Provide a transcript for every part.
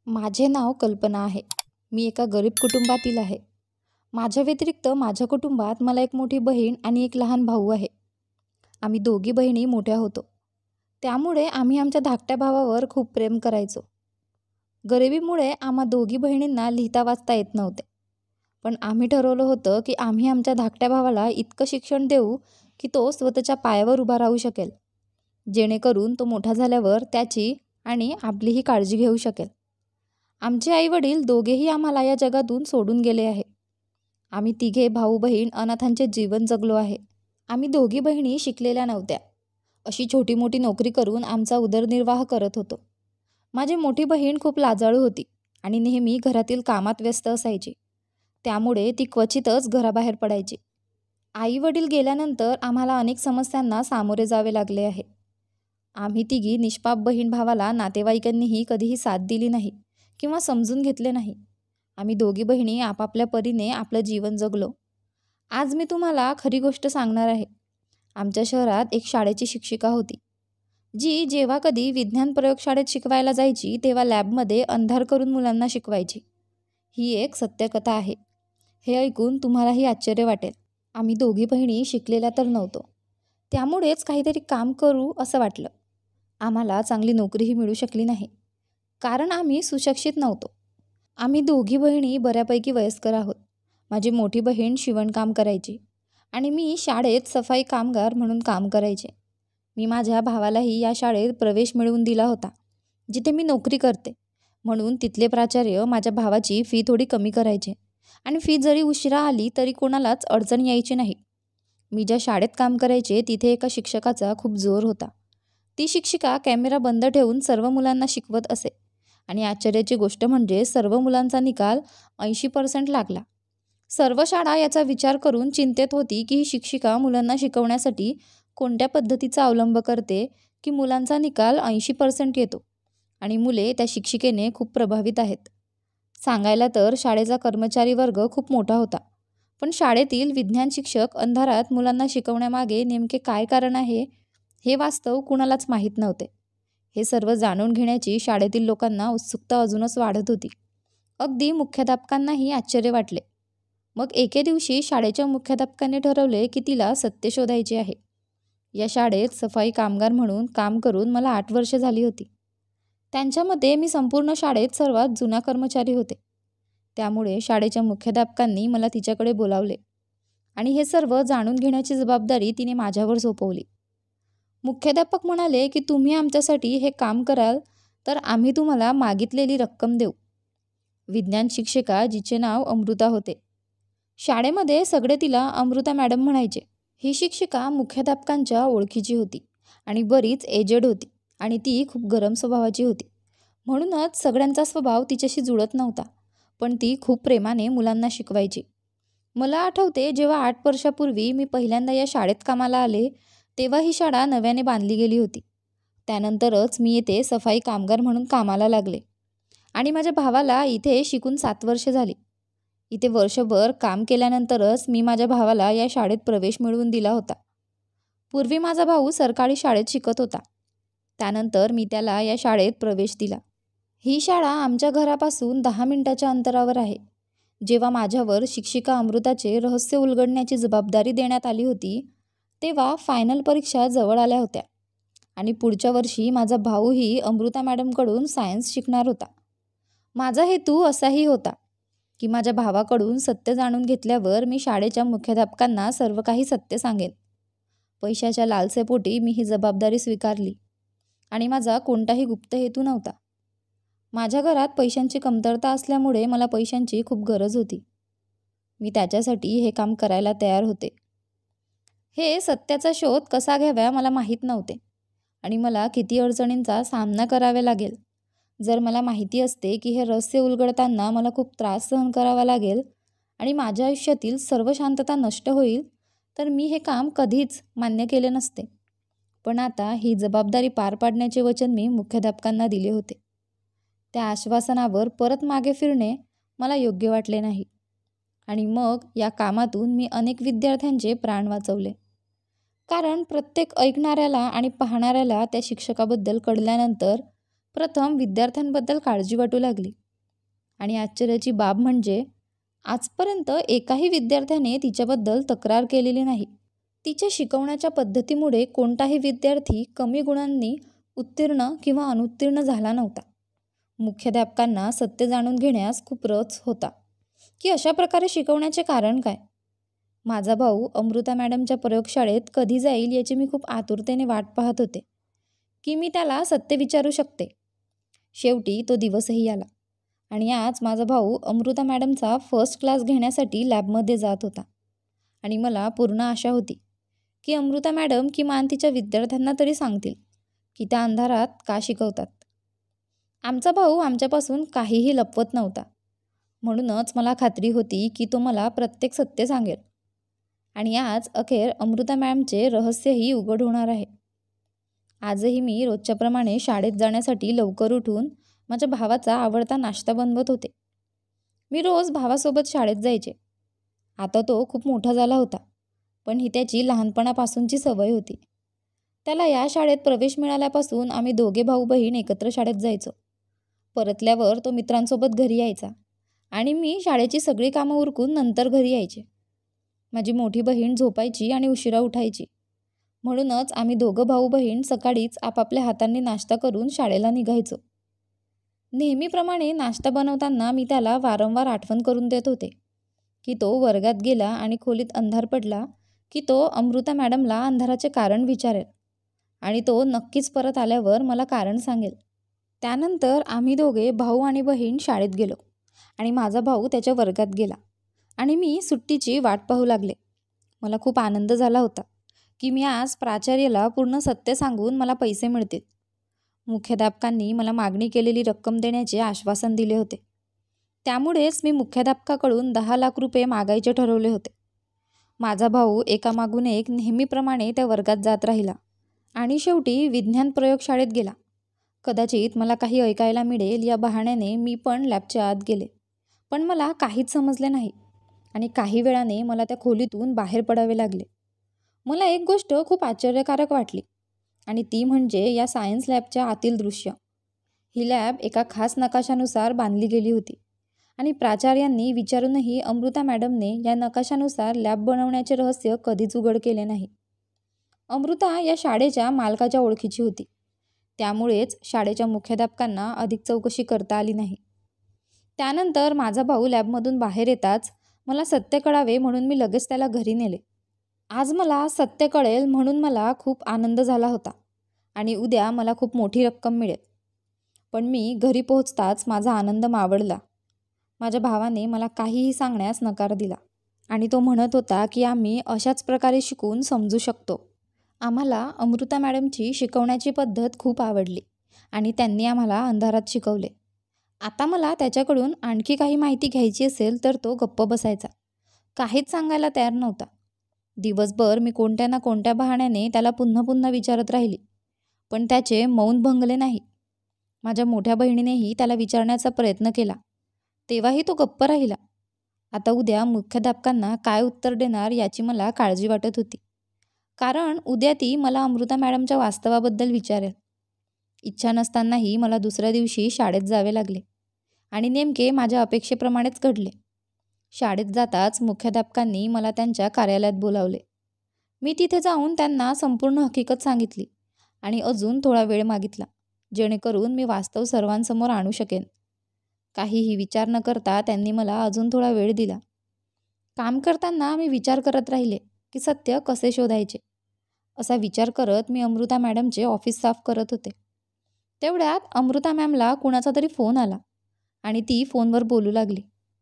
माझे नाव कल्पना आहे. मी एका गरीब कुटुंबातील आहे. माझ्या व्यतिरिक्त माझ्या कुटुंबात मला एक मोठी बहीण आणि एक लहान भाऊ आहे. आम्ही दोघी बहिणी मोठ्या होतो. त्यामुळे आम्ही आमच्या धाकट्या भावावर खूप प्रेम करायचो. गरिबीमुळे आम्हा दोघी बहिणींना लिहिता वाचता येत नव्हते. पण आम्ही ठरवलं होतं की आम्ही आमच्या धाकट्या भावाला इतकं शिक्षण देऊ की तो स्वतःच्या पायावर उभा राहू शकेल. जेणेकरून तो मोठा झाल्यावर त्याची आणि आपलीही काळजी घेऊ शकेल. आमचे आई-वडील दोघेही आम्हाला या जगातून सोडून गेले आहे. आम्ही तिघे भाऊ-बहीण अनाथांचे जीवन जगलो आहे. आम्ही दोघी बहिणी शिकलेल्या नव्हत्या. अशी छोटी-मोठी नोकरी करून आमचा उदरनिर्वाह करत होतो. माझी मोठी बहीण खूप लाजाळू होती आणि नेहमी घरातील कामात व्यस्त असायची. त्यामुळे ती क्वचितच घराबाहेर पडायची. आई-वडील गेल्यानंतर आम्हाला अनेक समस्यांना सामोरे जावे लागले आहे. आम्ही तिघी निष्पाप बहीण भावाला नातेवाईकांनीही कधीही साथ दिली नाही किंवा समजून घेतले नाही. आम्ही दोघी बहिणी आपापल्या परीने आपलं जीवन जगलो. आज मी तुम्हाला खरी गोष्ट सांगणार आहे. आमच्या शहरात एक शाळेची शिक्षिका होती, जी जेव्हा कधी विज्ञान प्रयोगशाळेत शिकवायला जायची तेव्हा लॅबमध्ये अंधार करून मुलांना शिकवायची. ही एक सत्यकथा आहे. हे ऐकून तुम्हालाही आश्चर्य वाटेल. आम्ही दोघी बहिणी शिकलेल्या तर नव्हतो. त्यामुळेच काहीतरी काम करू असं वाटलं. आम्हाला चांगली नोकरीही मिळू शकली नाही, कारण आम्ही सुशिक्षित नव्हतो. आम्ही दोघी बहिणी बऱ्यापैकी वयस्कर आहोत. माझी मोठी बहीण शिवणकाम करायची आणि मी शाळेत सफाई कामगार म्हणून काम करायचे. मी माझ्या भावालाही या शाळेत प्रवेश मिळवून दिला होता, जिथे मी नोकरी करते. म्हणून तिथले प्राचार्य माझ्या भावाची फी थोडी कमी करायचे आणि फी जरी उशिरा आली तरी कोणालाच अडचण यायची नाही. मी ज्या शाळेत काम करायचे तिथे एका शिक्षकाचा खूप जोर होता. ती शिक्षिका कॅमेरा बंद ठेवून सर्व मुलांना शिकवत असे आणि आश्चर्याची गोष्ट म्हणजे सर्व मुलांचा निकाल 80% लागला. सर्व शाळा याचा विचार करून चिंतेत होती की ही शिक्षिका मुलांना शिकवण्यासाठी कोणत्या पद्धतीचा अवलंब करते की मुलांचा निकाल 80% येतो आणि मुले त्या शिक्षिकेने खूप प्रभावित आहेत. सांगायला तर शाळेचा कर्मचारी वर्ग खूप मोठा होता, पण शाळेतील विज्ञान शिक्षक अंधारात मुलांना शिकवण्यामागे नेमके काय कारण आहे हे वास्तव कुणालाच माहीत नव्हते. हे सर्व जाणून घेण्याची शाळेतील लोकांना उत्सुकता अजूनच वाढत होती. अगदी मुख्याध्यापकांनाही आश्चर्य वाटले. मग एके दिवशी शाळेच्या मुख्याध्यापकांनी ठरवले की तिला सत्य शोधायचे आहे. या शाळेत सफाई कामगार म्हणून काम करून मला 8 वर्षे झाली होती. त्यांच्या मते मी संपूर्ण शाळेत सर्वात जुना कर्मचारी होते. त्यामुळे शाळेच्या मुख्याध्यापकांनी मला तिच्याकडे बोलावले आणि हे सर्व जाणून घेण्याची जबाबदारी तिने माझ्यावर सोपवली. मुख्याध्यापक म्हणाले की तुम्ही आमच्यासाठी हे काम कराल तर आम्ही तुम्हाला मागितलेली रक्कम देऊ. विज्ञान शिक्षिका, जिचे नाव अमृता होते. शाळेमध्ये सगळे तिला अमृता मॅडम म्हणायचे. ही शिक्षिका मुख्याध्यापकांच्या ओळखीची होती आणि बरीच एजेड होती आणि ती खूप गरम स्वभावाची होती. म्हणूनच सगळ्यांचा स्वभाव तिच्याशी जुळत नव्हता, पण ती खूप प्रेमाने मुलांना शिकवायची. मला आठवते जेव्हा 8 वर्षापूर्वी मी पहिल्यांदा या शाळेत कामाला आले तेव्हा ही शाळा नव्याने बांधली गेली होती. त्यानंतरच मी येथे सफाई कामगार म्हणून कामाला लागले आणि माझ्या भावाला इथे शिकून 7 वर्षे झाली. इथे वर्षभर काम केल्यानंतरच मी माझ्या भावाला या शाळेत प्रवेश मिळवून दिला होता. पूर्वी माझा भाऊ सरकारी शाळेत शिकत होता. त्यानंतर मी त्याला या शाळेत प्रवेश दिला. ही शाळा आमच्या घरापासून 10 मिनिटाच्या अंतरावर आहे. जेव्हा माझ्यावर शिक्षिका अमृताचे रहस्य उलगडण्याची जबाबदारी देण्यात आली होती तेव्हा फायनल परीक्षा जवळ आल्या होत्या आणि पुढच्या वर्षी माझा भाऊही अमृता मॅडमकडून सायन्स शिकणार होता. माझा हेतू असाही होता की माझ्या भावाकडून सत्य जाणून घेतल्यावर मी शाळेच्या मुख्याध्यापकांना सर्व काही सत्य सांगेन. पैशाच्या लालसेपोटी मी ही जबाबदारी स्वीकारली आणि माझा कोणताही गुप्त हेतू नव्हता. माझ्या घरात पैशांची कमतरता असल्यामुळे मला पैशांची खूप गरज होती. मी त्याच्यासाठी हे काम करायला तयार होते. हे सत्याचा शोध कसा घ्यावा मला माहीत नव्हते आणि मला किती अडचणींचा सामना करावा लागेल. जर मला माहिती असते की हे रहस्य उलगडताना मला खूप त्रास सहन करावा लागेल आणि माझ्या आयुष्यातील सर्व शांतता नष्ट होईल तर मी हे काम कधीच मान्य केले नसते. पण आता ही जबाबदारी पार पाडण्याचे वचन मी मुख्याध्यापकांना दिले होते. त्या आश्वासनावर परत मागे फिरणे मला योग्य वाटले नाही आणि मग या कामातून मी अनेक विद्यार्थ्यांचे प्राण वाचवले. कारण प्रत्येक ऐकणाऱ्याला आणि पाहणाऱ्याला त्या शिक्षकाबद्दल कळल्यानंतर प्रथम विद्यार्थ्यांबद्दल काळजी वाटू लागली. आणि आश्चर्याची बाब म्हणजे आजपर्यंत एकाही विद्यार्थ्याने तिच्याबद्दल तक्रार केलेली नाही. तिच्या शिकवण्याच्या पद्धतीमुळे कोणताही विद्यार्थी कमी गुणांनी उत्तीर्ण किंवा अनुत्तीर्ण झाला नव्हता. मुख्याध्यापकांना सत्य जाणून घेण्यास खूप रस होता की अशा प्रकारे शिकवण्याचे कारण काय. माझा भाऊ अमृता मॅडमच्या प्रयोगशाळेत कधी जाईल याची मी खूप आतुरतेने वाट पाहत होते की मी त्याला सत्य विचारू शकते. शेवटी तो दिवसही आला आणि आज माझा भाऊ अमृता मॅडमचा फर्स्ट क्लास घेण्यासाठी लॅबमध्ये जात होता. आणि मला पूर्ण आशा होती की अमृता मॅडम किमान तिच्या विद्यार्थ्यांना तरी सांगतील की त्या अंधारात का शिकवतात. आमचा भाऊ आमच्यापासून काहीही लपवत नव्हता, म्हणूनच मला खात्री होती की तो मला प्रत्येक सत्य सांगेल. आणि आज अखेर अमृता मॅमचे रहस्यही उघड होणार आहे. आजही मी रोजच्याप्रमाणे शाळेत जाण्यासाठी लवकर उठून माझ्या भावाचा आवडता नाश्ता बनवत होते. मी रोज भावासोबत शाळेत जायचे. आता तो खूप मोठा झाला होता, पण ही त्याची लहानपणापासूनची सवय होती. त्याला या शाळेत प्रवेश मिळाल्यापासून आम्ही दोघे भाऊ बहीण एकत्र शाळेत जायचो. परतल्यावर तो मित्रांसोबत घरी यायचा आणि मी शाळेची सगळी कामं उरकून नंतर घरी यायचे. माझी मोठी बहीण झोपायची आणि उशिरा उठायची, म्हणूनच आम्ही दोघं भाऊ बहीण सकाळीच आपापल्या हातांनी नाश्ता करून शाळेला निघायचो. नेहमीप्रमाणे नाश्ता बनवताना मी त्याला वारंवार आठवण करून देत होते की तो वर्गात गेला आणि खोलीत अंधार पडला की तो अमृता मॅडमला अंधाराचे कारण विचारेल आणि तो नक्कीच परत आल्यावर मला कारण सांगेल. त्यानंतर आम्ही दोघे भाऊ आणि बहीण शाळेत गेलो आणि माझा भाऊ त्याच्या वर्गात गेला आणि मी सुट्टीची वाट पाहू लागले. मला खूप आनंद झाला होता की मी आज प्राचार्याला पूर्ण सत्य सांगून मला पैसे मिळतील. मुख्याध्यापकांनी मला मागणी केलेली रक्कम देण्याचे आश्वासन दिले होते. त्यामुळेच मी मुख्याध्यापकाकडून 10 लाख रुपये मागायचे ठरवले होते. माझा भाऊ एकामागून एक नेहमीप्रमाणे त्या वर्गात जात राहिला आणि शेवटी विज्ञान प्रयोगशाळेत गेला. कदाचित मला काही ऐकायला मिळेल या बहाण्याने मी पण लॅबच्या आत गेले, पण मला काहीच समजले नाही आणि काही वेळाने मला त्या खोलीतून बाहेर पडावे लागले. मला एक गोष्ट खूप आश्चर्यकारक वाटली आणि ती म्हणजे या सायन्स लॅबच्या आतील दृश्य. ही लॅब एका खास नकाशानुसार बांधली गेली होती आणि प्राचार्यांनी विचारूनही अमृता मॅडमने या नकाशानुसार लॅब बनवण्याचे रहस्य कधीच उघड केले नाही. अमृता या शाळेच्या मालकाच्या ओळखीची होती, त्यामुळेच शाळेच्या मुख्याध्यापकांना अधिक चौकशी करता आली नाही. त्यानंतर माझा भाऊ लॅबमधून बाहेर येताच मला सत्य कळावे म्हणून मी लगेच त्याला घरी नेले. आज मला सत्य कळेल म्हणून मला खूप आनंद झाला होता आणि उद्या मला खूप मोठी रक्कम मिळेल. पण मी घरी पोहोचताच माझा आनंद मावळला. माझ्या भावाने मला काहीही सांगण्यास नकार दिला आणि तो म्हणत होता की आम्ही अशाच प्रकारे शिकून समजू शकतो. आम्हाला अमृता मॅडमची शिकवण्याची पद्धत खूप आवडली आणि त्यांनी आम्हाला अंधारात शिकवले. आता मला त्याच्याकडून आणखी काही माहिती घ्यायची असेल तर तो गप्प बसायचा, काहीच सांगायला तयार नव्हता. दिवसभर मी कोणत्या ना कोणत्या बहाण्याने त्याला पुन्हा पुन्हा विचारत राहिली, पण त्याचे मौन भंगले नाही. माझ्या मोठ्या बहिणीनेही त्याला विचारण्याचा प्रयत्न केला, तेव्हाही तो गप्प राहिला. आता उद्या मुख्याध्यापकांना काय उत्तर देणार याची मला काळजी वाटत होती, कारण उद्या ती मला अमृता मॅडमच्या वास्तवाबद्दल विचारेल. इच्छा नसतानाही मला दुसऱ्या दिवशी शाळेत जावे लागले आणि नेमके माझ्या अपेक्षेप्रमाणेच घडले. शाळेत जाताच मुख्याध्यापकांनी मला त्यांच्या कार्यालयात बोलावले. मी तिथे जाऊन त्यांना संपूर्ण हकीकत सांगितली आणि अजून थोडा वेळ मागितला, जेणेकरून मी वास्तव सर्वांसमोर आणू शकेन. काहीही विचार न करता त्यांनी मला अजून थोडा वेळ दिला. काम करताना मी विचार करत राहिले की सत्य कसे शोधायचे. असा विचार करत मी अमृता मॅडमचे ऑफिस साफ करत होते. तेवढ्यात अमृता मॅमला कुणाचा तरी फोन आला आणि ती फोनवर बोलू लागली.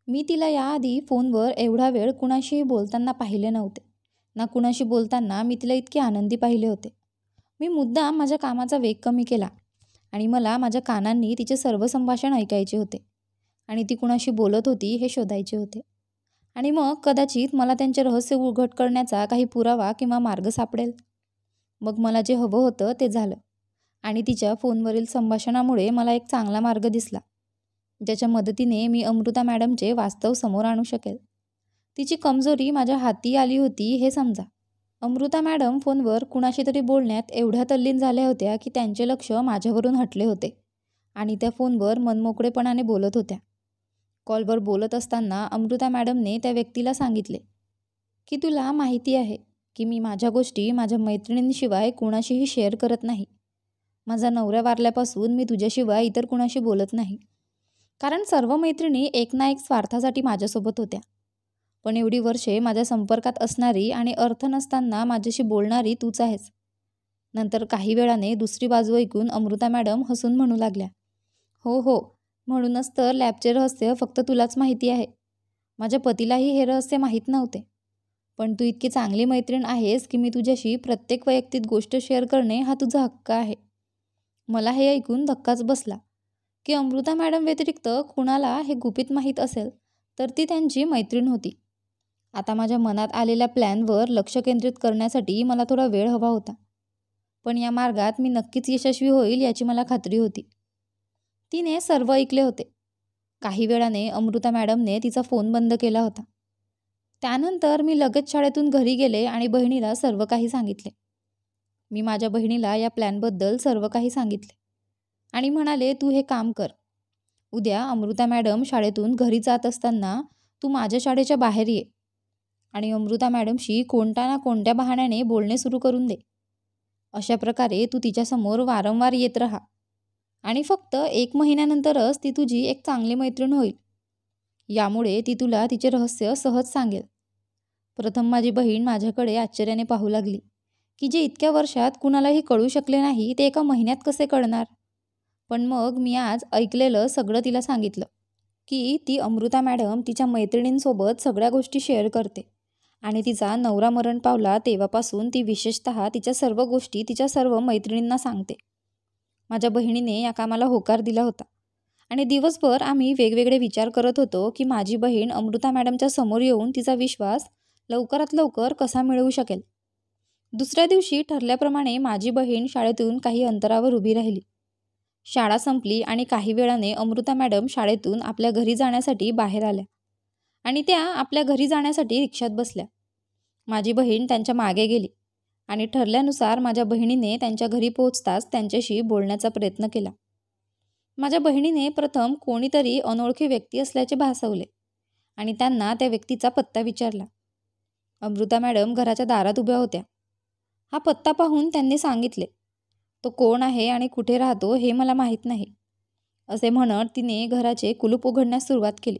मी तिला याआधी फोनवर एवढा वेळ कुणाशीही बोलताना पाहिले नव्हते, ना कुणाशी बोलताना मी तिला इतके आनंदी पाहिले होते. मी मुद्दाम माझ्या कामाचा वेग कमी केला आणि मला माझ्या कानांनी तिचे सर्व संभाषण ऐकायचे होते आणि ती कुणाशी बोलत होती हे शोधायचे होते. आणि मग कदाचित मला त्यांचे रहस्य उघड करण्याचा काही पुरावा किंवा मार्ग सापडेल. मग मला जे हवं होतं ते झालं आणि तिच्या फोनवरील संभाषणामुळे मला एक चांगला मार्ग दिसला, ज्याच्या मदतीने मी अमृता मॅडमचे वास्तव समोर आणू शकेल. तिची कमजोरी माझ्या हाती आली होती हे समजा. अमृता मॅडम फोनवर कुणाशी तरी बोलण्यात एवढ्या तल्लीन झाल्या होत्या की त्यांचे लक्ष माझ्यावरून हटले होते आणि त्या फोनवर मनमोकळेपणाने बोलत होत्या. कॉलवर बोलत असताना अमृता मॅडमने त्या व्यक्तीला सांगितले की तुला माहिती आहे की मी माझ्या गोष्टी माझ्या मैत्रिणींशिवाय कुणाशीही शेअर करत नाही. माझा नवरा वारल्यापासून मी तुझ्याशिवाय इतर कुणाशी बोलत नाही. कारण सर्व मैत्रिणी एक ना एक स्वार्थासाठी माझ्यासोबत होत्या. पण एवढी वर्षे माझ्या संपर्कात असणारी आणि अर्थ नसताना माझ्याशी बोलणारी तूच आहेस. नंतर काही वेळाने दुसरी बाजू ऐकून अमृता मॅडम हसून म्हणू लागल्या, हो हो, म्हणूनच तर लॅबचे रहस्य फक्त तुलाच माहिती आहे. माझ्या पतीलाही हे रहस्य माहीत नव्हते. पण तू इतकी चांगली मैत्रीण आहेस की मी तुझ्याशी प्रत्येक वैयक्तिक गोष्ट शेअर करणे हा तुझा हक्क आहे. मला हे ऐकून धक्काच बसला की अमृता मॅडम व्यतिरिक्त कुणाला हे गुपित माहीत असेल तर ती त्यांची मैत्रीण होती. आता माझ्या मनात आलेल्या प्लॅनवर लक्ष केंद्रित करण्यासाठी मला थोडा वेळ हवा होता. पण या मार्गात मी नक्कीच यशस्वी होईल याची मला खात्री होती. तिने सर्व ऐकले होते. काही वेळाने अमृता मॅडमने तिचा फोन बंद केला होता. त्यानंतर मी लगेच शाळेतून घरी गेले आणि बहिणीला सर्व काही सांगितले. मी माझ्या बहिणीला या प्लॅनबद्दल सर्व काही सांगितले आणि म्हणाले, तू हे काम कर. उद्या अमृता मॅडम शाळेतून घरी जात असताना तू माझ्या शाळेच्या बाहेर ये आणि अमृता मॅडमशी कोणत्या ना कोणत्या बहाण्याने बोलणे सुरू करून दे. अशा प्रकारे तू तिच्यासमोर वारंवार येत राहा आणि फक्त 1 महिन्यानंतरच ती तुझी एक चांगली मैत्रीण होईल. यामुळे ती तुला तिचे रहस्य सहज सांगेल. प्रथम माझी बहीण माझ्याकडे आश्चर्याने पाहू लागली की जे इतक्या वर्षात कुणालाही कळू शकले नाही ते एका महिन्यात कसे कळणार. पण मग मी आज ऐकलेलं सगळं तिला सांगितलं की ती अमृता मॅडम तिच्या मैत्रिणींसोबत सगळ्या गोष्टी शेअर करते आणि तिचा नवरा मरण पावला तेव्हापासून ती विशेषतः तिच्या सर्व गोष्टी तिच्या सर्व मैत्रिणींना सांगते. माझ्या बहिणीने या कामाला होकार दिला होता आणि दिवसभर आम्ही वेगवेगळे विचार करत होतो की माझी बहीण अमृता मॅडमच्या समोर येऊन तिचा विश्वास लवकरात लवकर कसा मिळवू शकेल. दुसऱ्या दिवशी ठरल्याप्रमाणे माझी बहीण शाळेतून काही अंतरावर उभी राहिली. शाळा संपली आणि काही वेळाने अमृता मॅडम शाळेतून आपल्या घरी जाण्यासाठी बाहेर आल्या आणि त्या आपल्या घरी जाण्यासाठी रिक्षात बसल्या. माझी बहीण त्यांच्या मागे गेली आणि ठरल्यानुसार माझ्या बहिणीने त्यांच्या घरी पोहोचताच त्यांच्याशी बोलण्याचा प्रयत्न केला. माझ्या बहिणीने प्रथम कोणीतरी अनोळखी व्यक्ती असल्याचे भासवले आणि त्यांना त्या व्यक्तीचा पत्ता विचारला. अमृता मॅडम घराच्या दारात उभ्या होत्या. हा पत्ता पाहून त्यांनी सांगितले, तो कोण आहे आणि कुठे राहतो हे मला माहीत नाही, असे म्हणत तिने घराचे कुलूप उघडण्यास सुरुवात केली.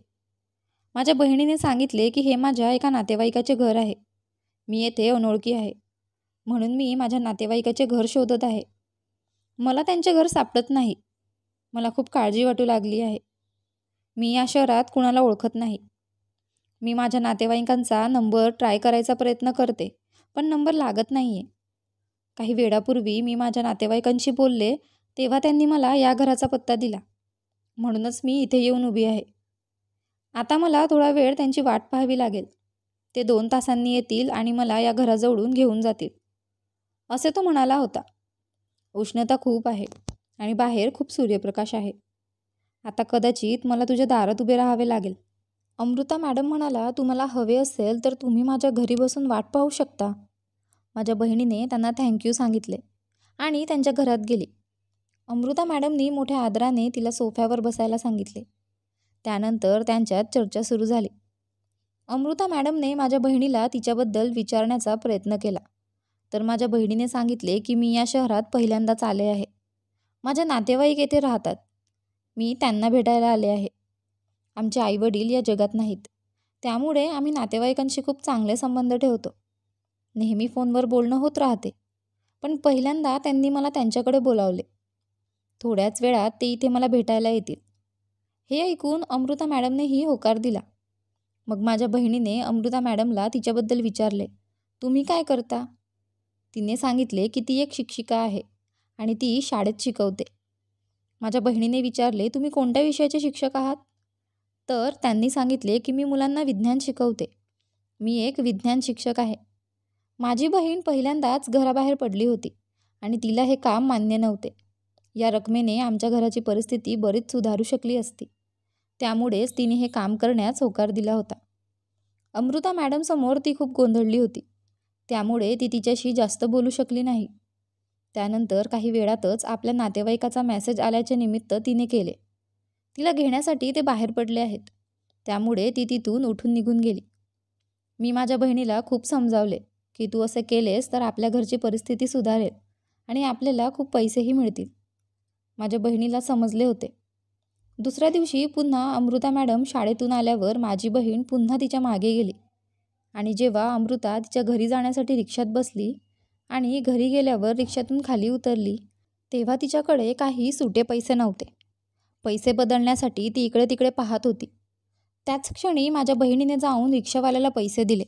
माझ्या बहिणीने सांगितले की हे माझ्या एका नातेवाईकाचे घर आहे. मी येथे अनोळखी आहे म्हणून मी माझ्या नातेवाईकाचे घर शोधत आहे. मला त्यांचे घर सापडत नाही. मला खूप काळजी वाटू लागली आहे. मी या शहरात कुणाला ओळखत नाही. मी माझ्या नातेवाईकांचा नंबर ट्राय करायचा प्रयत्न करते पण नंबर लागत नाही आहे. काही वेळापूर्वी मी माझ्या नातेवाईकांशी बोलले तेव्हा त्यांनी मला या घराचा पत्ता दिला, म्हणूनच मी इथे येऊन उभी आहे. आता मला थोडा वेळ त्यांची वाट पाहावी लागेल. ते 2 तासांनी येतील आणि मला या घराजवळून घेऊन जातील, असे तो म्हणाला होता. उष्णता खूप आहे आणि बाहेर खूप सूर्यप्रकाश आहे. आता कदाचित मला तुझ्या दारात उभे राहावे लागेल. अमृता मॅडम म्हणाला, तुम्हाला हवे असेल तर तुम्ही माझ्या घरी बसून वाट पाहू शकता. माझ्या बहिणीने त्यांना थँक्यू सांगितले आणि त्यांच्या घरात गेली. अमृता मॅडमनी मोठ्या आदराने तिला सोफ्यावर बसायला सांगितले. त्यानंतर त्यांच्यात चर्चा सुरू झाली. अमृता मॅडमने माझ्या बहिणीला तिच्याबद्दल विचारण्याचा प्रयत्न केला तर माझ्या बहिणीने सांगितले की मी या शहरात पहिल्यांदाच आले आहे. माझे नातेवाईक येथे राहतात. मी त्यांना भेटायला आले आहे. आमचे आईवडील या जगात नाहीत, त्यामुळे आम्ही नातेवाईकांशी खूप चांगले संबंध ठेवतो. नेहमी फोनवर बोलणं होत राहते, पण पहिल्यांदा त्यांनी मला त्यांच्याकडे बोलावले. थोड्याच वेळात ते इथे मला भेटायला येतील. हे ऐकून अमृता मॅडमनेही होकार दिला. मग माझ्या बहिणीने अमृता मॅडमला तिच्याबद्दल विचारले, तुम्ही काय करता? तिने सांगितले की ती एक शिक्षिका आहे आणि ती शाळेत शिकवते. माझ्या बहिणीने विचारले, तुम्ही कोणत्या विषयाचे शिक्षक आहात? तर त्यांनी सांगितले की मी मुलांना विज्ञान शिकवते. मी एक विज्ञान शिक्षक आहे. माझी बहीण पहिल्यांदाच घराबाहेर पडली होती आणि तिला हे काम मान्य नव्हते. या रकमेने आमच्या घराची परिस्थिती बरीच सुधारू शकली असती. त्यामुळेच तिने हे काम करण्यास होकार दिला होता. अमृता मॅडमसमोर ती खूप गोंधळली होती, त्यामुळे ती तिच्याशी जास्त बोलू शकली नाही. त्यानंतर काही वेळातच आपल्या नातेवाईकाचा मेसेज आल्याचे निमित्त तिने केले. तिला घेण्यासाठी ते बाहेर पडले आहेत. त्यामुळे ती तिथून उठून निघून गेली. मी माझ्या बहिणीला खूप समजावले की तू असे केलेस तर आपल्या घरची परिस्थिती सुधारेल आणि आपल्याला खूप पैसेही मिळतील. माझ्या बहिणीला समजले होते. दुसऱ्या दिवशी पुन्हा अमृता मॅडम शाळेतून आल्यावर माझी बहीण पुन्हा तिच्या मागे गेली आणि जेव्हा अमृता तिच्या घरी जाण्यासाठी रिक्षात बसली आणि घरी गेल्यावर रिक्षातून खाली उतरली तेव्हा तिच्याकडे काही सुटे पैसे नव्हते. पैसे बदलण्यासाठी ती इकडे तिकडे पाहत होती. त्याच क्षणी माझ्या बहिणीने जाऊन रिक्षावाल्याला पैसे दिले.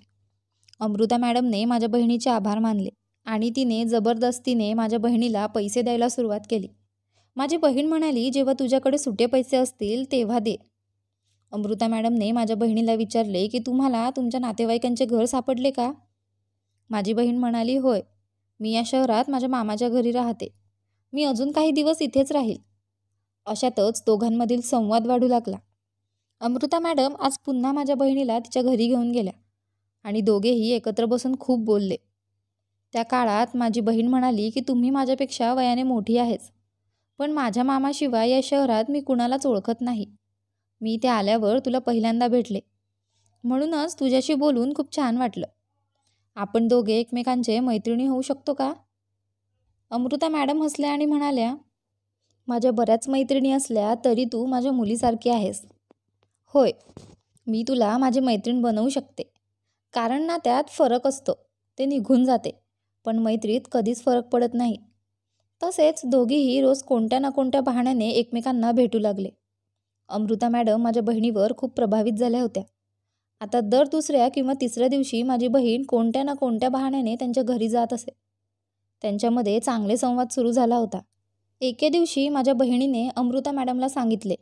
अमृता मॅडमने माझ्या बहिणीचे आभार मानले आणि तिने जबरदस्तीने माझ्या बहिणीला पैसे द्यायला सुरुवात केली. माझी बहीण म्हणाली, जेव्हा तुझ्याकडे सुटे पैसे असतील तेव्हा दे. अमृता मॅडमने माझ्या बहिणीला विचारले की तुम्हाला तुमच्या नातेवाईकांचे घर सापडले का? माझी बहीण म्हणाली, होय, मी या शहरात माझ्या मामाच्या घरी राहते. मी अजून काही दिवस इथेच राहील. अशातच दोघांमधील संवाद वाढू लागला. अमृता मॅडम आज पुन्हा माझ्या बहिणीला तिच्या घरी घेऊन गेल्या आणि दोघेही एकत्र बसून खूप बोलले. त्या काळात माझी बहीण म्हणाली की तुम्ही माझ्यापेक्षा वयाने मोठी आहेस, पण माझ्या मामाशिवाय या शहरात मी कुणालाच ओळखत नाही. मी इथे आल्यावर तुला पहिल्यांदा भेटले, म्हणूनच तुझ्याशी बोलून खूप छान वाटलं. आपण दोघे एकमेकांचे मैत्रिणी होऊ शकतो का? अमृता मॅडम हसल्या आणि म्हणाल्या, माझ्या बऱ्याच मैत्रिणी असल्या तरी तू माझ्या मुलीसारखी आहेस. होय, मी तुला माझी मैत्रीण बनवू शकते, कारण ना त्यात फरक असतो, ते निघून जाते, पण मैत्रीत कधीच फरक पडत नाही. तसेच दोघीही रोज कोणत्या ना कोणत्या बहाण्याने एकमेकांना भेटू लागले. अमृता मॅडम माझ्या बहिणीवर खूप प्रभावित झाल्या होत्या. आता दर दुसऱ्या किंवा तिसऱ्या दिवशी माझी बहीण कोणत्या ना कोणत्या बहाण्याने त्यांच्या घरी जात असे. त्यांच्यामध्ये चांगले संवाद सुरू झाला होता. एके दिवशी माझ्या बहिणीने अमृता मॅडमला सांगितले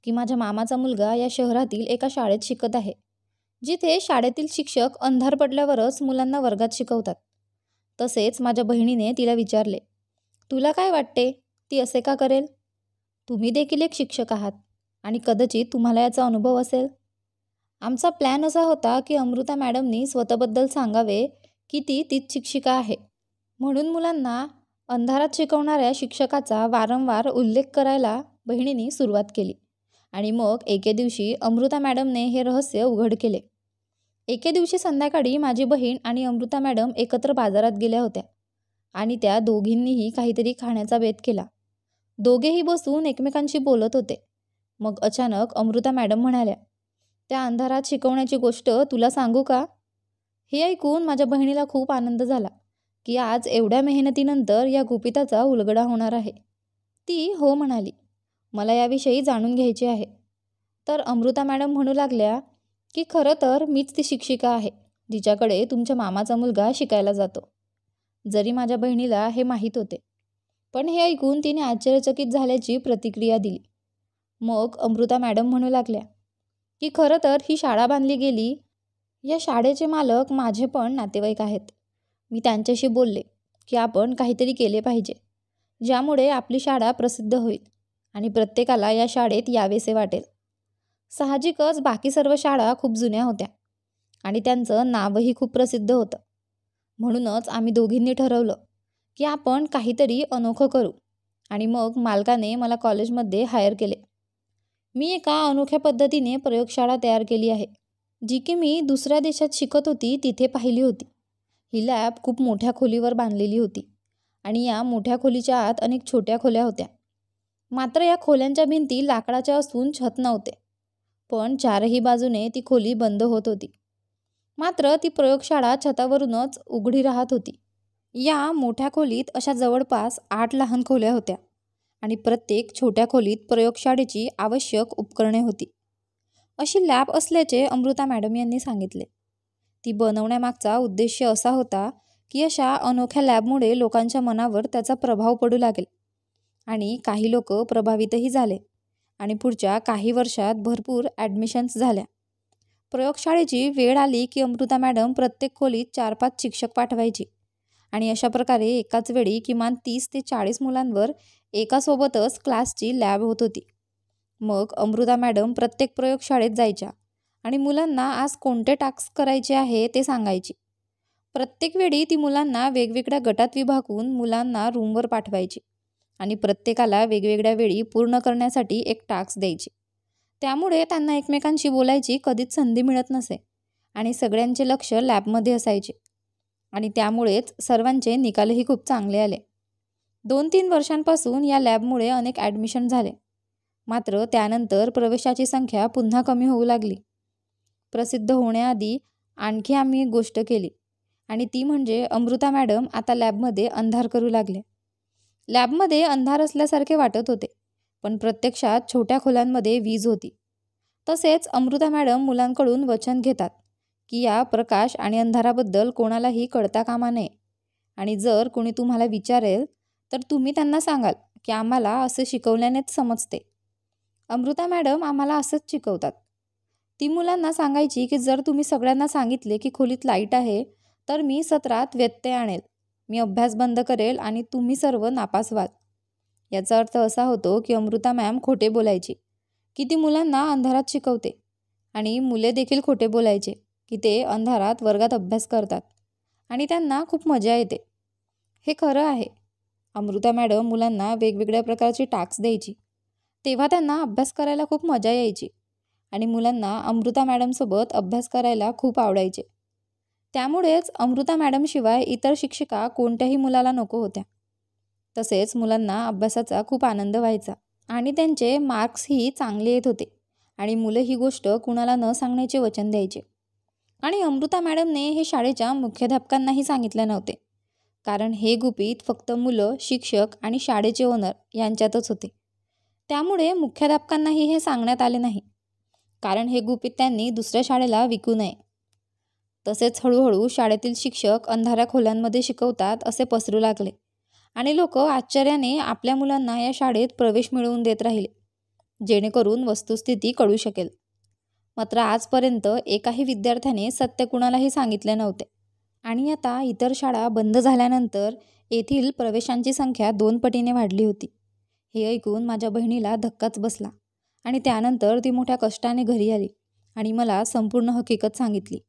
की माझ्या मामाचा मुलगा या शहरातील एका शाळेत शिकत आहे, जिथे शाळेतील शिक्षक अंधार पडल्यावरच मुलांना वर्गात शिकवतात. तसेच माझ्या बहिणीने तिला विचारले, तुला काय वाटते, ती असे का करेल? तुम्ही देखील एक शिक्षक आहात आणि कदाचित तुम्हाला याचा अनुभव असेल. आमचा प्लॅन असा होता की अमृता मॅडमनी स्वतःबद्दल सांगावे की ती तीच शिक्षिका आहे, म्हणून मुलांना अंधारात शिकवणाऱ्या शिक्षकाचा वारंवार उल्लेख करायला बहिणीने सुरुवात केली. आणि मग एके दिवशी अमृता मॅडमने हे रहस्य उघड केले. एके दिवशी संध्याकाळी माझी बहीण आणि अमृता मॅडम एकत्र बाजारात गेल्या होत्या आणि त्या दोघींनीही काहीतरी खाण्याचा बेत केला. दोघेही बसून एकमेकांशी बोलत होते. मग अचानक अमृता मॅडम म्हणाल्या, त्या अंधारात शिकवण्याची गोष्ट तुला सांगू का? हे ऐकून माझ्या बहिणीला खूप आनंद झाला की आज एवढ्या मेहनतीनंतर या गुपिताचा उलगडा होणार आहे. ती हो म्हणाली, मला याविषयी जाणून घ्यायचे आहे. तर अमृता मॅडम म्हणू लागल्या की खरं तर मीच ती शिक्षिका आहे जिच्याकडे तुमच्या मामाचा मुलगा शिकायला जातो. जरी माझ्या बहिणीला हे माहीत होते, पण हे ऐकून तिने आश्चर्यचकित झाल्याची प्रतिक्रिया दिली. मग अमृता मॅडम म्हणू लागल्या की खरं तर ही शाळा बांधली गेली, या शाळेचे मालक माझे पण नातेवाईक आहेत. मी त्यांच्याशी बोलले की आपण काहीतरी केले पाहिजे, ज्यामुळे आपली शाळा प्रसिद्ध होईल आणि प्रत्येकाला या शाळेत यावेसे वाटेल. साहजिकच बाकी सर्व शाळा खूप जुन्या होत्या आणि त्यांचं नावही खूप प्रसिद्ध होतं. म्हणूनच आम्ही दोघींनी ठरवलं की आपण काहीतरी अनोखं करू आणि मग मालकाने मला कॉलेजमध्ये हायर केले. मी एका अनोख्या पद्धतीने प्रयोगशाळा तयार केली आहे, जी की मी दुसऱ्या देशात शिकत होती तिथे पाहिली होती. ही लॅब खूप मोठ्या खोलीवर बांधलेली होती आणि या मोठ्या खोलीच्या आत अनेक छोट्या खोल्या होत्या. मात्र या खोल्यांच्या भिंती लाकडाच्या असून छत नव्हते, पण चारही बाजूने ती खोली बंद होत होती. मात्र ती प्रयोगशाळा छतावरूनच उघडी राहत होती. या मोठ्या खोलीत अशा जवळपास 8 लहान खोल्या होत्या आणि प्रत्येक छोट्या खोलीत प्रयोगशाळेची आवश्यक उपकरणे होती. अशी लॅब असल्याचे अमृता मॅडम यांनी सांगितले. ती बनवण्यामागचा उद्देश असा होता की अशा अनोख्या लॅबमुळे लोकांच्या मनावर त्याचा प्रभाव पडू लागेल आणि काही लोक प्रभावितही झाले आणि पुढच्या काही वर्षात भरपूर ॲडमिशन्स झाल्या. प्रयोगशाळेची वेळ आली की अमृता मॅडम प्रत्येक खोलीत 4-5 शिक्षक पाठवायची आणि अशा प्रकारे एकाच वेळी किमान 30 ते 40 मुलांवर एकासोबतच क्लासची लॅब होत होती. मग अमृता मॅडम प्रत्येक प्रयोगशाळेत जायच्या आणि मुलांना आज कोणते टास्क करायचे आहे ते सांगायची. प्रत्येक वेळी ती मुलांना वेगवेगळ्या गटात विभागून मुलांना रूमवर पाठवायची आणि प्रत्येकाला वेगवेगळ्या वेळी पूर्ण करण्यासाठी एक टास्क द्यायची. त्यामुळे त्यांना एकमेकांशी बोलायची कधीच संधी मिळत नसे आणि सगळ्यांचे लक्ष लॅबमध्ये असायचे आणि त्यामुळेच सर्वांचे निकालही खूप चांगले आले. 2-3 वर्षांपासून या लॅबमुळे अनेक ॲडमिशन झाले. मात्र त्यानंतर प्रवेशाची संख्या पुन्हा कमी होऊ लागली. प्रसिद्ध होण्याआधी आणखी आम्ही एक गोष्ट केली आणि ती म्हणजे अमृता मॅडम आता लॅबमध्ये अंधार करू लागले. लॅबमध्ये अंधार असल्यासारखे वाटत होते, पण प्रत्यक्षात छोट्या खोल्यांमध्ये वीज होती. तसेच अमृता मॅडम मुलांकडून वचन घेतात की या प्रकाश आणि अंधाराबद्दल कोणालाही कळता कामा नये आणि जर कोणी तुम्हाला विचारेल तर तुम्ही त्यांना सांगाल की आम्हाला असं शिकवल्यानेच समजते. अमृता मॅडम आम्हाला असंच शिकवतात. ती मुलांना सांगायची की जर तुम्ही सगळ्यांना सांगितले की खोलीत लाईट आहे तर मी सत्रात व्यत्यय आणेल, मी अभ्यास बंद करेल आणि तुम्ही सर्व नापास व्हाल. याचा अर्थ असा होतो की अमृता मॅम खोटे बोलायची की ती मुलांना अंधारात शिकवते आणि मुले देखील खोटे बोलायचे की ते अंधारात वर्गात अभ्यास करतात आणि त्यांना खूप मजा येते. हे खरं आहे. अमृता मॅडम मुलांना वेगवेगळ्या प्रकारची टास्क द्यायची, तेव्हा त्यांना अभ्यास करायला खूप मजा यायची आणि मुलांना अमृता मॅडमसोबत अभ्यास करायला खूप आवडायचे. त्यामुळेच अमृता मॅडमशिवाय इतर शिक्षिका कोणत्याही मुलाला नको होत्या. तसेच मुलांना अभ्यासाचा खूप आनंद व्हायचा आणि त्यांचे मार्क्सही चांगले येत होते आणि मुलं ही गोष्ट कुणाला न सांगण्याचे वचन द्यायचे. आणि अमृता मॅडमने हे शाळेच्या मुख्याध्यापकांनाही सांगितले नव्हते, कारण हे गुपित फक्त मुलं, शिक्षक आणि शाळेचे ओनर यांच्यातच होते. त्यामुळे मुख्याध्यापकांनाही हे सांगण्यात आले नाही, कारण हे गुपित त्यांनी दुसऱ्या शाळेला विकू नये. तसेच हळूहळू शाळेतील शिक्षक अंधाऱ्या खोल्यांमध्ये शिकवतात असे पसरू लागले आणि लोक आश्चर्याने आपल्या मुलांना या शाळेत प्रवेश मिळवून देत राहिले, जेणेकरून वस्तुस्थिती कळू शकेल. मात्र आजपर्यंत एकाही विद्यार्थ्याने सत्य कुणालाही सांगितले नव्हते आणि आता इतर शाळा बंद झाल्यानंतर येथील प्रवेशांची संख्या 2 पटीने वाढली होती. हे ऐकून माझ्या बहिणीला धक्काच बसला आणि त्यानंतर ती मोठ्या कष्टाने घरी आली आणि मला संपूर्ण हकीकत सांगितली.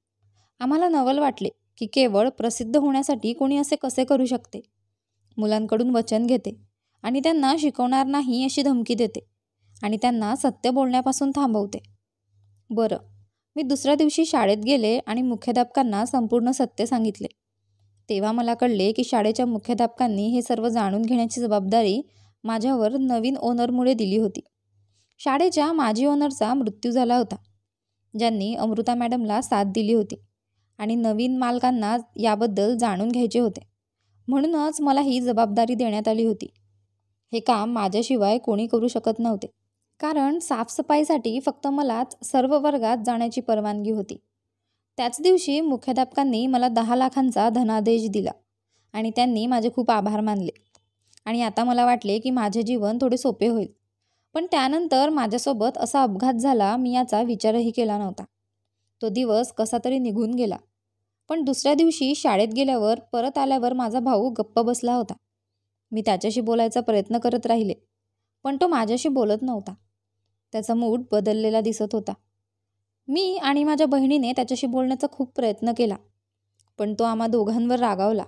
आम्हाला नवल वाटले की केवळ प्रसिद्ध होण्यासाठी कोणी असे कसे करू शकते. मुलांकडून वचन घेते आणि त्यांना शिकवणार नाही अशी धमकी देते आणि त्यांना सत्य बोलण्यापासून थांबवते. बरं, मी दुसऱ्या दिवशी शाळेत गेले आणि मुख्याध्यापकांना संपूर्ण सत्य सांगितले. तेव्हा मला कळले की शाळेच्या मुख्याध्यापकांनी हे सर्व जाणून घेण्याची जबाबदारी माझ्यावर नवीन ओनरमुळे दिली होती. शाळेच्या माजी ओनरचा मृत्यू झाला होता, ज्यांनी अमृता मॅडमला साथ दिली होती आणि नवीन मालकांना याबद्दल जाणून घ्यायचे होते. म्हणूनच मला ही जबाबदारी देण्यात आली होती. हे काम माझ्याशिवाय कोणी करू शकत नव्हते, कारण साफसफाईसाठी फक्त मलाच सर्व वर्गात जाण्याची परवानगी होती. त्याच दिवशी मुख्याध्यापकांनी मला 10 लाखांचा धनादेश दिला आणि त्यांनी माझे खूप आभार मानले आणि आता मला वाटले की माझे जीवन थोडे सोपे होईल. पण त्यानंतर माझ्यासोबत असा अपघात झाला, मी याचा विचारही केला नव्हता. तो दिवस कसा तरी निघून गेला. पण दुसऱ्या दिवशी शाळेत गेल्यावर परत आल्यावर माझा भाऊ गप्प बसला होता. मी त्याच्याशी बोलायचा प्रयत्न करत राहिले, पण तो माझ्याशी बोलत नव्हता. त्याचा मूड बदललेला दिसत होता. मी आणि माझ्या बहिणीने त्याच्याशी बोलण्याचा खूप प्रयत्न केला, पण तो आम्हा दोघांवर रागावला.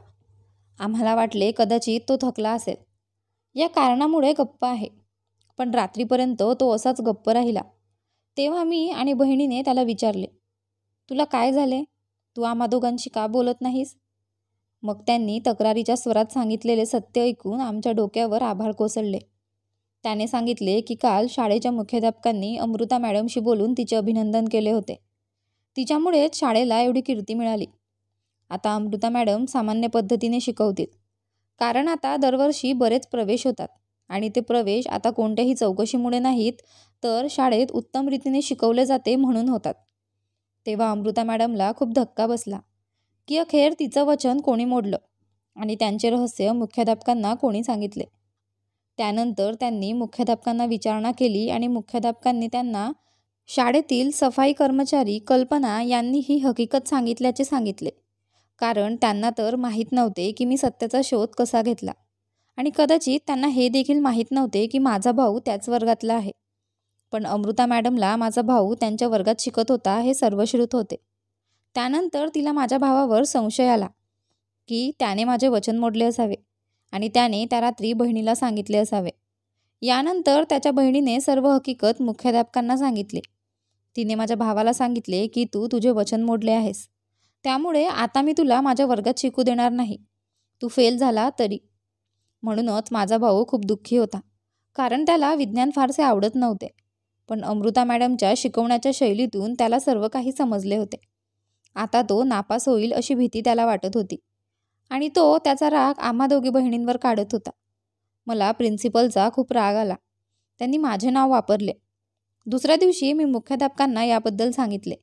आम्हाला वाटले कदाचित तो थकला असेल, या कारणामुळे गप्प आहे. पण रात्रीपर्यंत तो असाच गप्प राहिला. तेव्हा मी आणि बहिणीने त्याला विचारले, तुला काय झाले? तू आम्हा दोघांशी का बोलत नाहीस? मग त्यांनी तक्रारीच्या स्वरात सांगितलेले सत्य ऐकून आमच्या डोक्यावर आभाळ कोसळले. त्याने सांगितले की काल शाळेच्या मुख्याध्यापकांनी अमृता मॅडमशी बोलून तिचे अभिनंदन केले होते. तिच्यामुळेच शाळेला एवढी कीर्ती मिळाली. आता अमृता मॅडम सामान्य पद्धतीने शिकवतील, कारण आता दरवर्षी बरेच प्रवेश होतात आणि ते प्रवेश आता कोणत्याही चौकशीमुळे नाहीत, तर शाळेत उत्तम रीतीने शिकवले जाते म्हणून होतात. तेव्हा अमृता मॅडमला खूप धक्का बसला की अखेर तिचं वचन कोणी मोडलं आणि त्यांचे रहस्य मुख्याध्यापकांना कोणी सांगितले. त्यानंतर त्यांनी मुख्याध्यापकांना विचारणा केली आणि मुख्याध्यापकांनी त्यांना शाळेतील सफाई कर्मचारी कल्पना यांनी ही हकीकत सांगितल्याचे सांगितले, कारण त्यांना तर माहीत नव्हते की मी सत्याचा शोध कसा घेतला आणि कदाचित त्यांना हे देखील माहीत नव्हते की माझा भाऊ त्याच वर्गातला आहे. पण अमृता मॅडमला माझा भाऊ त्यांच्या वर्गात शिकत होता हे सर्वश्रुत होते. त्यानंतर तिला माझ्या भावावर संशय आला की त्याने माझे वचन मोडले असावे आणि त्याने त्या रात्री बहिणीला सांगितले असावे. यानंतर त्याच्या बहिणीने सर्व हकीकत मुख्याध्यापकांना सांगितली. तिने माझ्या भावाला सांगितले की तू तुझे वचन मोडले आहेस, त्यामुळे आता मी तुला माझ्या वर्गात शिकू देणार नाही, तू फेल झाला तरी. म्हणूनच माझा भाऊ खूप दुःखी होता, कारण त्याला विज्ञान फारसे आवडत नव्हते. पण अमृता मॅडमच्या शिकवण्याच्या शैलीतून त्याला सर्व काही समजले होते. आता तो नापास होईल अशी भीती त्याला वाटत होती आणि तो त्याचा राग आम्हा दोघी बहिणींवर काढत होता. मला प्रिन्सिपलचा खूप राग आला. त्यांनी माझे नाव वापरले. दुसऱ्या दिवशी मी मुख्याध्यापकांना याबद्दल सांगितले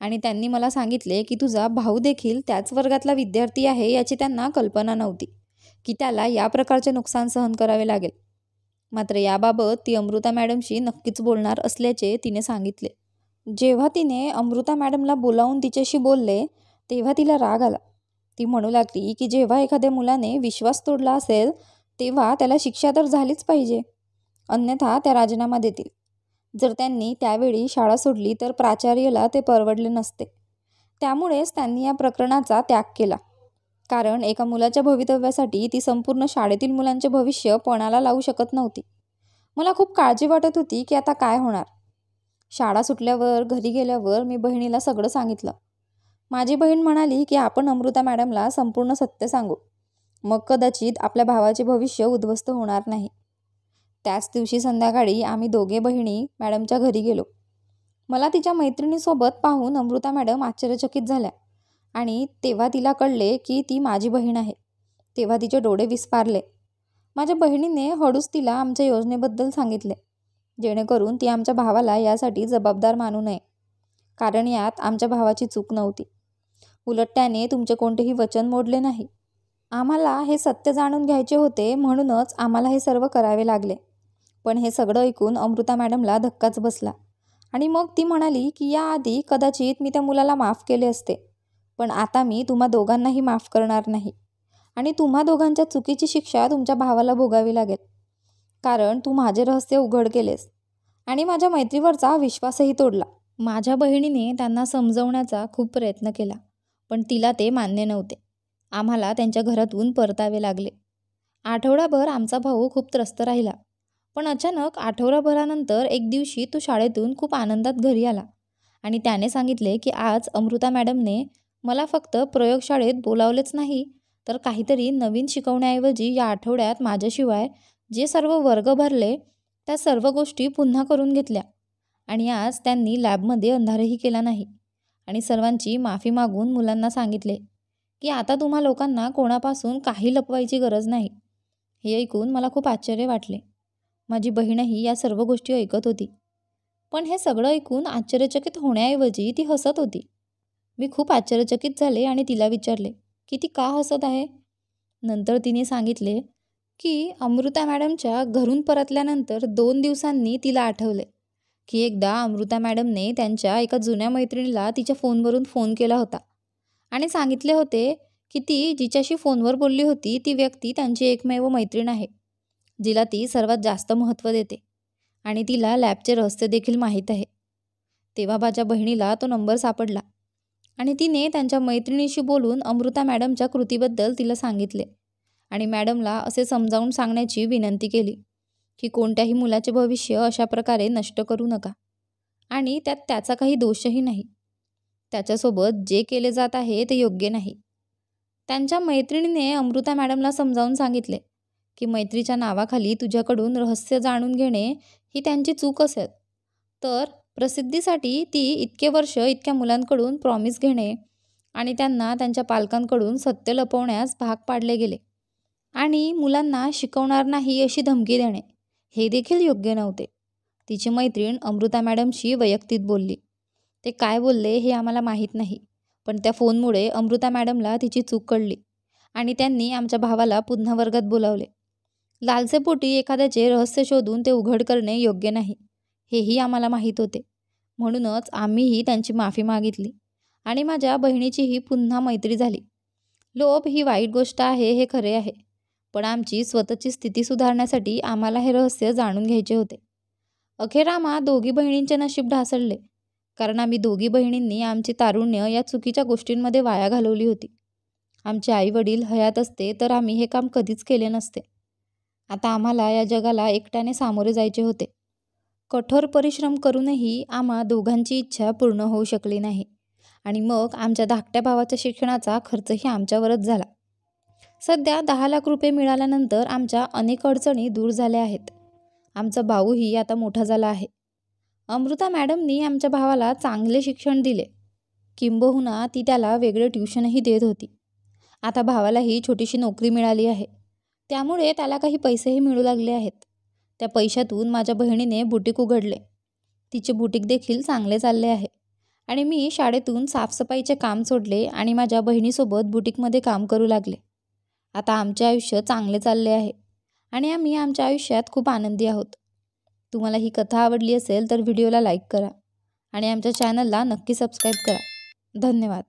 आणि त्यांनी मला सांगितले की तुझा भाऊ देखील त्याच वर्गातला विद्यार्थी आहे याची त्यांना कल्पना नव्हती की त्याला या प्रकारचे नुकसान सहन करावे लागेल. मात्र याबाबत ती अमृता मॅडमशी नक्कीच बोलणार असल्याचे तिने सांगितले. जेव्हा तिने अमृता मॅडमला बोलावून तिच्याशी बोलले तेव्हा तिला राग आला. ती म्हणू लागली की जेव्हा एखाद्या मुलाने विश्वास तोडला असेल तेव्हा त्याला शिक्षा तर झालीच पाहिजे, अन्यथा त्या राजीनामा देतील. जर त्यांनी त्यावेळी शाळा सोडली तर प्राचार्याला ते परवडले नसते. त्यामुळेच त्यांनी या प्रकरणाचा त्याग केला, कारण एका मुलाच्या भवितव्यासाठी ती संपूर्ण शाळेतील मुलांचे भविष्य पणाला लावू शकत नव्हती. मला खूप काळजी वाटत होती की आता काय होणार. शाळा सुटल्यावर घरी गेल्यावर मी बहिणीला सगळं सांगितलं. माझी बहीण म्हणाली की आपण अमृता मॅडमला संपूर्ण सत्य सांगू, मग कदाचित आपल्या भावाचे भविष्य उद्ध्वस्त होणार नाही. त्याच दिवशी संध्याकाळी आम्ही दोघे बहिणी मॅडमच्या घरी गेलो. मला तिच्या मैत्रिणीसोबत पाहून अमृता मॅडम आश्चर्यचकित झाल्या आणि तेव्हा तिला कळले की ती माझी बहीण आहे. तेव्हा तिचे डोळे विस्फारले. माझ्या बहिणीने हळूच तिला आमच्या योजनेबद्दल सांगितले, जेणेकरून ती आमच्या भावाला यासाठी जबाबदार मानू नये, कारण यात आमच्या भावाची चूक नव्हती. उलट त्याने तुमचे कोणतेही वचन मोडले नाही. आम्हाला हे सत्य जाणून घ्यायचे होते, म्हणूनच आम्हाला हे सर्व करावे लागले. पण हे सगळं ऐकून अमृता मॅडमला धक्काच बसला आणि मग ती म्हणाली की याआधी कदाचित मी त्या मुलाला माफ केले असते, पण आता मी तुम्हा दोघांनाही माफ करणार नाही आणि तुम्हा दोघांच्या चुकीची शिक्षा तुमच्या भावाला भोगावी लागेल, कारण तू माझे रहस्य उघड केलेस आणि माझ्या मैत्रीवरचा विश्वासही तोडला. माझ्या बहिणीने त्यांना समजवण्याचा खूप प्रयत्न केला, पण तिला ते मान्य नव्हते. आम्हाला त्यांच्या घरातून परतावे लागले. आठवडाभर आमचा भाऊ खूप त्रस्त राहिला. पण अचानक आठवडाभरानंतर एक दिवशी तो शाळेतून खूप आनंदात घरी आला आणि त्याने सांगितले की आज अमृता मॅडमने मला फक्त प्रयोगशाळेत बोलावलेच नाही, तर काहीतरी नवीन शिकवण्याऐवजी या आठवड्यात माझ्याशिवाय जे सर्व वर्ग भरले त्या सर्व गोष्टी पुन्हा करून घेतल्या आणि आज त्यांनी लॅबमध्ये अंधारही केला नाही आणि सर्वांची माफी मागून मुलांना सांगितले की आता तुम्हा लोकांना कोणापासून काही लपवायची गरज नाही. हे ऐकून मला खूप आश्चर्य वाटले. माझी बहीणही या सर्व गोष्टी ऐकत होती, पण हे सगळं ऐकून आश्चर्यचकित होण्याऐवजी ती हसत होती. मी खूप आश्चर्यचकित झाले आणि तिला विचारले की ती का हसत आहे. नंतर तिने सांगितले की अमृता मॅडमच्या घरून परतल्यानंतर 2 दिवसांनी तिला आठवले की एकदा अमृता मॅडमने त्यांच्या एका जुन्या मैत्रिणीला तिच्या फोनवरून फोन केला होता आणि सांगितले होते की ती जिच्याशी फोनवर बोलली होती ती व्यक्ती त्यांची एकमेव मैत्रीण आहे, जिला ती सर्वात जास्त महत्त्व देते आणि तिला लॅबचे रहस्य देखील माहीत आहे. तेव्हा माझ्या बहिणीला तो नंबर सापडला आणि तिने त्यांच्या मैत्रिणीशी बोलून अमृता मॅडमच्या कृतीबद्दल तिला सांगितले आणि मॅडमला असे समजावून सांगण्याची विनंती केली की कोणत्याही मुलाचे भविष्य अशा प्रकारे नष्ट करू नका आणि त्यात त्याचा काही दोषही नाही. त्याच्यासोबत जे केले जात आहे ते योग्य नाही. त्यांच्या मैत्रिणीने अमृता मॅडमला समजावून सांगितले की मैत्रीच्या नावाखाली तुझ्याकडून रहस्य जाणून घेणे ही त्यांची चूक असेल, तर प्रसिद्धीसाठी ती इतके वर्ष इतक्या मुलांकडून प्रॉमिस घेणे आणि त्यांना त्यांच्या पालकांकडून सत्य लपवण्यास भाग पाडले गेले आणि मुलांना शिकवणार नाही अशी धमकी देणे हे देखील योग्य नव्हते. तिची मैत्रीण अमृता मॅडमशी वैयक्तिक बोलली. ते काय बोलले हे आम्हाला माहीत नाही, पण त्या फोनमुळे अमृता मॅडमला तिची चूक कळली आणि त्यांनी आमच्या भावाला पुन्हा वर्गात बोलावले. लालसेपोटी एखाद्याचे रहस्य शोधून ते उघड करणे योग्य नाही हेही आम्हाला माहीत होते. म्हणूनच आम्हीही त्यांची माफी मागितली आणि माझ्या बहिणीचीही पुन्हा मैत्री झाली. लोभ ही वाईट गोष्ट आहे हे खरे आहे, पण आमची स्वतःची स्थिती सुधारण्यासाठी आम्हाला हे रहस्य जाणून घ्यायचे होते. अखेर आम्हा दोघी बहिणींचे नशीब ढासळले, कारण आम्ही दोघी बहिणींनी आमची तारुण्य या चुकीच्या गोष्टींमध्ये वाया घालवली होती. आमचे आईवडील हयात असते तर आम्ही हे काम कधीच केले नसते. आता आम्हाला या जगाला एकट्याने सामोरे जायचे होते. कठोर परिश्रम करूनही आम्हा दोघांची इच्छा पूर्ण होऊ शकली नाही आणि मग आमच्या धाकट्या भावाच्या शिक्षणाचा खर्चही आमच्यावरच झाला. सध्या 10 लाख रुपये मिळाल्यानंतर आमच्या अनेक अडचणी दूर झाल्या आहेत. आमचा भाऊही आता मोठा झाला आहे. अमृता मॅडमनी आमच्या भावाला चांगले शिक्षण दिले. किंबहुना ती त्याला वेगळे ट्युशनही देत होती. आता भावालाही छोटीशी नोकरी मिळाली आहे. त्यामुळे त्याला काही पैसेही मिळू लागले आहेत. त्या पैशातून माझ्या बहिणीने बुटीक उघडले. तिचे बुटीक देखील चांगले चालले आहे आणि मी शाळेतून साफसफाईचे काम सोडले आणि माझ्या बहिणीसोबत बुटीकमध्ये काम करू लागले. आता आमचे आयुष्य चांगले चालले आहे आणि आम्ही आमच्या आयुष्यात खूप आनंदी आहोत. तुम्हाला ही कथा आवडली असेल तर व्हिडिओला लाईक करा आणि आमच्या चॅनलला नक्की सबस्क्राईब करा. धन्यवाद.